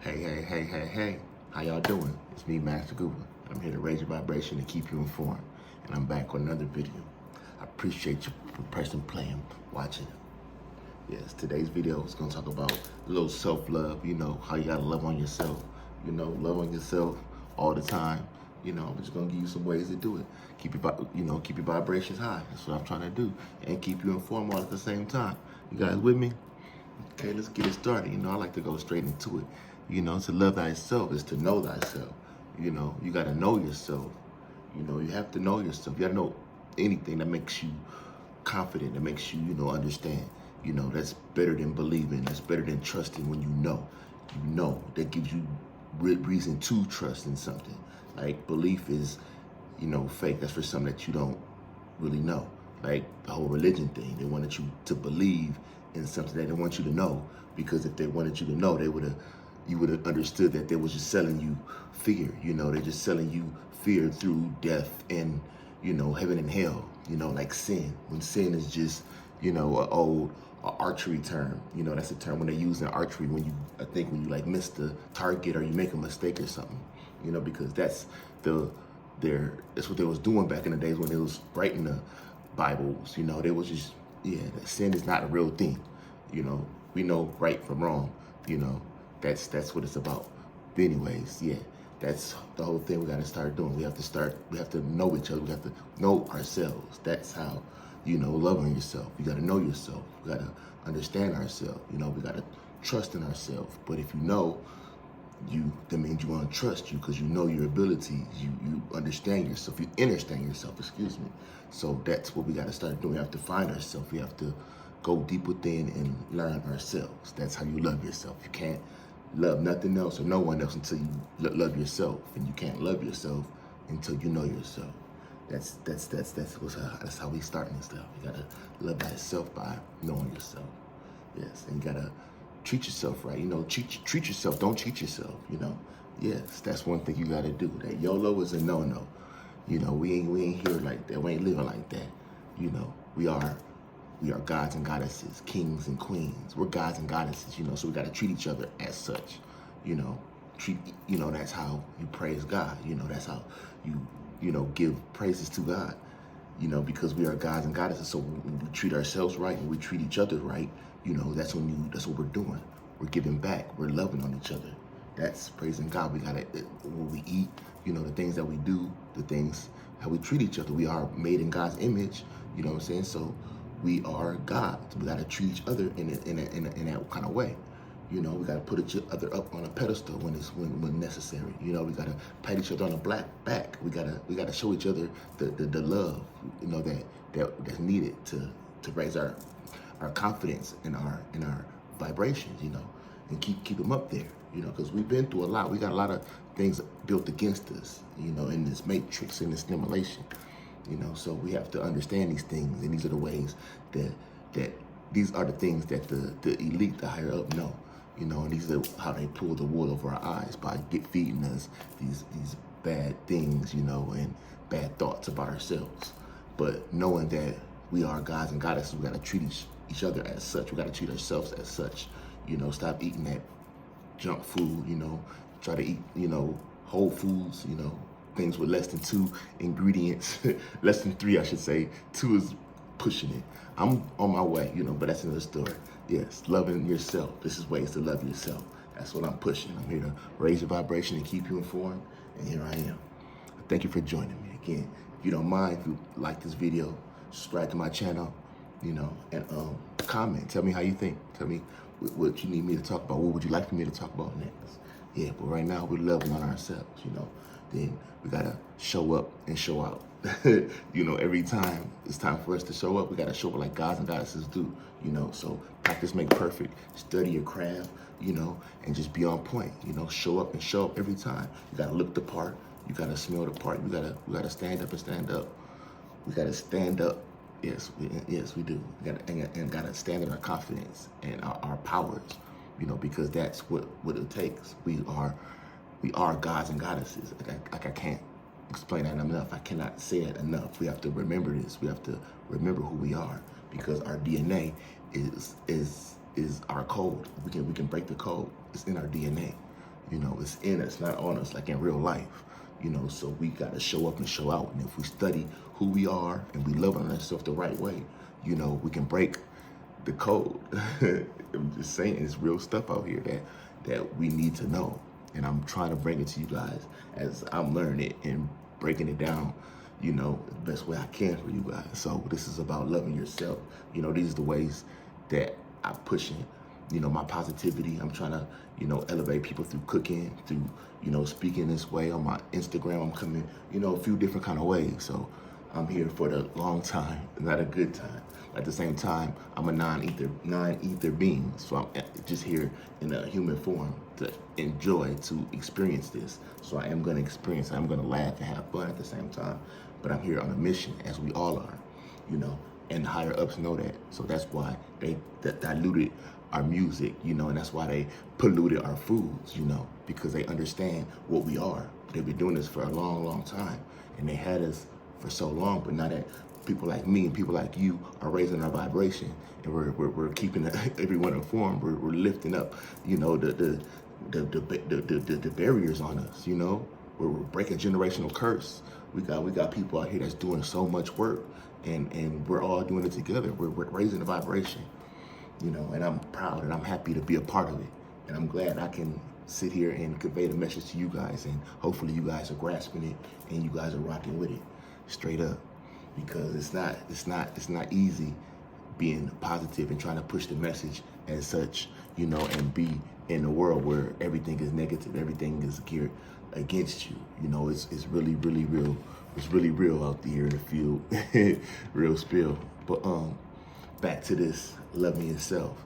Hey. How y'all doing? It's me, Master Goober. I'm here to raise your vibration and keep you informed. And I'm back with another video. I appreciate you for pressing play and watching. Yes, today's video is going to talk about a little self-love, how you got to love on yourself. Love on yourself all the time. I'm just going to give you some ways to do it. Keep your vibrations high. That's what I'm trying to do. And keep you informed all at the same time. You guys with me? Okay, let's get it started. I like to go straight into it. To love thyself is to know thyself. You got to know yourself. You have to know yourself. You got to know anything that makes you confident, that makes you, understand. That's better than believing. That's better than trusting when you know. That gives you reason to trust in something. Like belief is, fake. That's for something that you don't really know. Like the whole religion thing. They wanted you to believe in something they didn't want you to know, because if they wanted you to know, you would have understood that they was just selling you fear. They're just selling you fear through death and, heaven and hell, like sin. When sin is just, an old archery term, that's a term when they use in archery when you like miss the target or you make a mistake or something, because that's that's what they was doing back in the days when they was writing the Bibles. They was just, that sin is not a real thing. We know right from wrong. That's what it's about. But anyways, that's the whole thing we got to start doing. We have to know each other. We have to know ourselves. That's how, love on yourself. You got to know yourself. We got to understand ourselves. We got to trust in ourselves. But if you know that means you want to trust you, because you know your abilities, you understand yourself, you understand yourself, excuse me. So that's what we got to start doing. We have to find ourselves. We have to go deep within and learn ourselves. That's how you love yourself. You can't love nothing else or no one else until you love yourself, and you can't love yourself until you know yourself. That's how we start and stuff. You gotta love thyself by knowing yourself. Yes, and you gotta treat yourself right. Treat yourself. Don't cheat yourself. Yes, that's one thing you gotta do. That YOLO is a no-no. We ain't here like that. We ain't living like that. We are gods and goddesses, kings and queens. We're gods and goddesses. So we gotta treat each other as such. That's how you praise God. That's how you give praises to God. Because we are gods and goddesses. So when we treat ourselves right and we treat each other right, that's what we're doing. We're giving back. We're loving on each other. That's praising God. We gotta, when we eat, the things that we do, the things, how we treat each other. We are made in God's image. You know what I'm saying? So we are gods. We gotta treat each other in that kind of way. We gotta put each other up on a pedestal when necessary. We gotta pat each other on the back. We gotta show each other the love, that's needed to raise our confidence in our vibrations, and keep them up there, because we've been through a lot. We got a lot of things built against us, in this matrix, in this stimulation, so we have to understand these things, and these are the ways that these are the things that the elite, the higher up know, and these are how they pull the wool over our eyes by feeding us these bad things, and bad thoughts about ourselves. But knowing that we are gods and goddesses, we got to treat each other as such. We got to treat ourselves as such. Stop eating that junk food. Try to eat, whole foods. Things with less than 2 ingredients, less than 3, I should say. 2 is pushing it. I'm on my way, but that's another story. Yes, loving yourself. This is ways to love yourself. That's what I'm pushing. I'm here to raise your vibration and keep you informed. And here I am. Thank you for joining me again. If you don't mind, if you like this video, subscribe to my channel, and comment. Tell me how you think. Tell me what you need me to talk about. What would you like for me to talk about next? Yeah, but right now we're loving on ourselves, Then we gotta show up and show out. Every time it's time for us to show up, we gotta show up like gods and goddesses do, So practice make perfect. Study your craft, and just be on point, Show up and show up every time. You gotta look the part. You gotta smell the part. We gotta stand up and stand up. We gotta stand up. Yes, we do. We gotta stand in our confidence and our powers, because that's what it takes. We are gods and goddesses. Like I can't explain that enough. I cannot say it enough. We have to remember this. We have to remember who we are, because our DNA is our code. We can break the code. It's in our DNA. You know, it's in us, not on us, like in real life. You know, so we got to show up and show out. And if we study who we are and we love on ourselves the right way, you know, we can break the code. I'm just saying, it's real stuff out here that we need to know. And I'm trying to bring it to you guys as I'm learning it and breaking it down, you know, the best way I can for you guys. So this is about loving yourself. You know, these are the ways that I'm pushing, you know, my positivity. I'm trying to, you know, elevate people through cooking, through, you know, speaking this way on my Instagram. I'm coming, you know, a few different kind of ways. So I'm here for the long time, not a good time. At the same time, I'm a non-ether being. So I'm just here in a human form to enjoy, to experience this. So I am gonna experience, I'm gonna laugh and have fun at the same time. But I'm here on a mission, as we all are, you know, and the higher ups know that. So that's why they diluted our music, you know, and that's why they polluted our foods, you know, because they understand what we are. They've been doing this for a long, long time, and they had us for so long. But now that people like me and people like you are raising our vibration, and we're keeping everyone informed, we're lifting up, you know, the barriers on us, you know, we're breaking generational curse. We got people out here that's doing so much work, and we're all doing it together. We're raising the vibration, you know, and I'm proud and I'm happy to be a part of it. And I'm glad I can sit here and convey the message to you guys, and hopefully you guys are grasping it and you guys are rocking with it straight up, because it's not easy being positive and trying to push the message as such, you know, and be in a world where everything is negative, everything is geared against you. You know, it's really, really real. It's really real out there in the field, real spill. But back to this, loving yourself,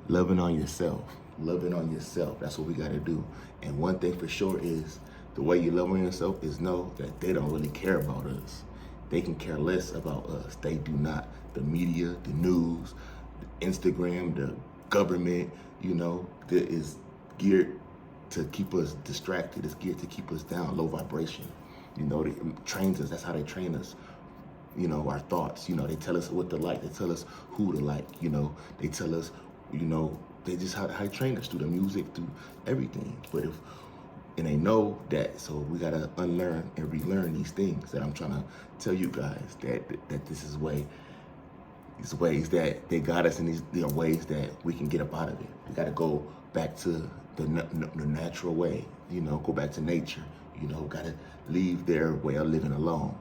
loving on yourself, loving on yourself. That's what we got to do. And one thing for sure is the way you love on yourself is know that they don't really care about us. They can care less about us. They do not. The media, the news, the Instagram, the government, you know, that is geared to keep us distracted. It's geared to keep us down, low vibration. You know, it trains us. That's how they train us. You know, our thoughts, you know, they tell us what to like. They tell us who to like, you know. They tell us, you know, they just how they train us through the music, through everything. But and they know that, so we gotta unlearn and relearn these things that I'm trying to tell you guys, that this is these ways that they got us in, these ways that we can get up out of it. We gotta go back to the natural way, you know, go back to nature, you know, gotta leave their way of living alone.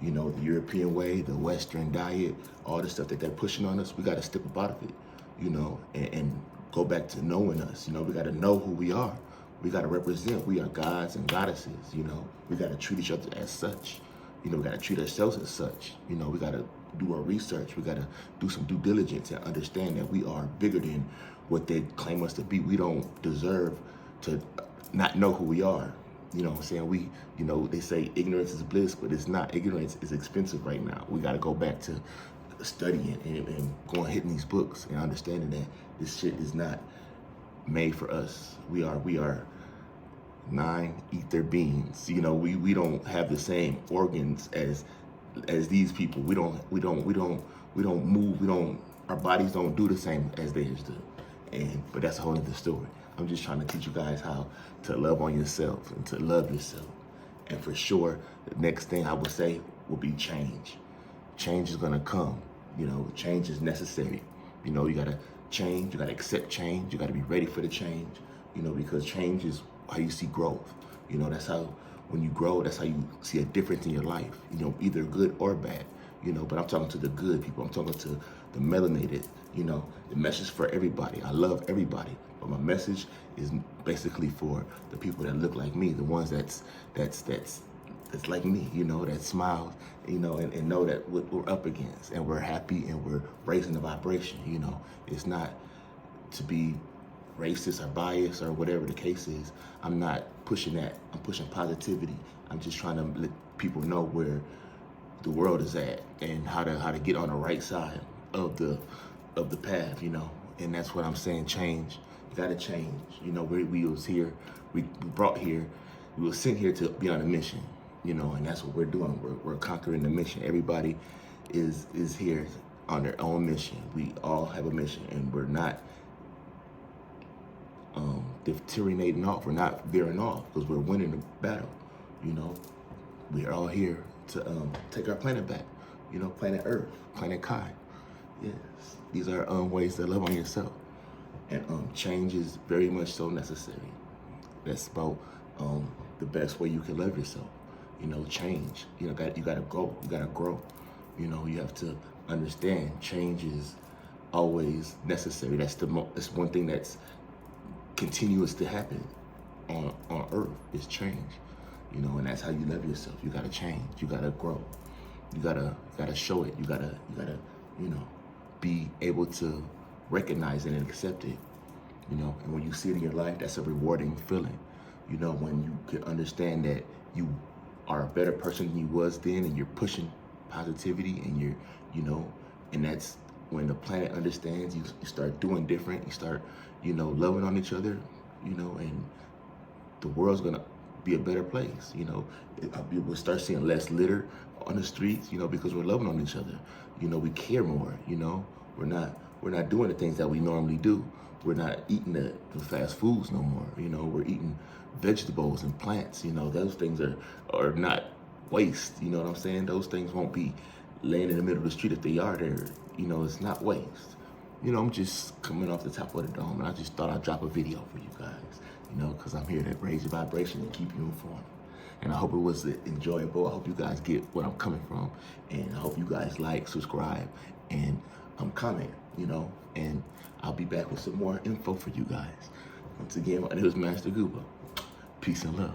You know, the European way, the Western diet, all the stuff that they're pushing on us, we gotta step up out of it, you know, and go back to knowing us. You know, we gotta know who we are. We gotta represent, we are gods and goddesses, you know. We gotta treat each other as such. You know, we gotta treat ourselves as such. You know, we gotta do our research. We gotta do some due diligence and understand that we are bigger than what they claim us to be. We don't deserve to not know who we are. You know what I'm saying? You know, they say ignorance is bliss, but it's not. Ignorance is expensive right now. We gotta go back to studying and going hitting these books and understanding that this shit is not made for us. We are non-ether beings. You know, we don't have the same organs as these people. We don't move. Our bodies don't do the same as theirs do. But that's a whole other story. I'm just trying to teach you guys how to love on yourself and to love yourself. And for sure, the next thing I would say will be change. Change is gonna come. You know, change is necessary. You know, you gotta change, you gotta accept change, you gotta be ready for the change, you know, because change is how you see growth. You know, that's how, when you grow, that's how you see a difference in your life, you know, either good or bad, you know. But I'm talking to the good people, I'm talking to the melanated, you know. The message for everybody. I love everybody, but my message is basically for the people that look like me, the ones that's like me, you know, that smiles, you know, and know that what we're up against, and we're happy and we're raising the vibration, you know. It's not to be racist or biased or whatever the case is. I'm not pushing that. I'm pushing positivity. I'm just trying to let people know where the world is at and how to get on the right side of the path, you know. And that's what I'm saying. Change. You gotta change. You know, we was here, we brought here, we were sent here to be on a mission, you know, and that's what we're doing. We're conquering the mission. Everybody is here on their own mission. We all have a mission, and we're not deteriorating off. We're not veering off because we're winning the battle. You know, we are all here to take our planet back. You know, planet Earth, planet Kai. Yes, these are ways to love on yourself, and change is very much so necessary. That's about the best way you can love yourself. You know, change. You know, you gotta go. You gotta grow. You know, you have to understand change is always necessary. That's one thing that's continuous to happen on Earth is change. You know, and that's how you love yourself. You gotta change. You gotta grow. You gotta show it. You gotta you know, be able to recognize it and accept it. You know, and when you see it in your life, that's a rewarding feeling. You know, when you can understand that you are a better person than you was then, and you're pushing positivity, and you're, you know, and that's when the planet understands. You start doing different. You start, you know, loving on each other. You know, and the world's gonna be a better place. You know, we'll start seeing less litter on the streets. You know, because we're loving on each other. You know, we care more. You know, we're not doing the things that we normally do. We're not eating the fast foods no more. You know, we're eating vegetables and plants. You know, those things are not waste. You know what I'm saying? Those things won't be laying in the middle of the street if they are there. You know, it's not waste. You know, I'm just coming off the top of the dome, and I just thought I'd drop a video for you guys. You know, because I'm here to raise your vibration and keep you informed. And I hope it was enjoyable. I hope you guys get where I'm coming from. And I hope you guys like, subscribe, and comment, you know. And I'll be back with some more info for you guys. Once again, my name is Master Gooba. Peace and love.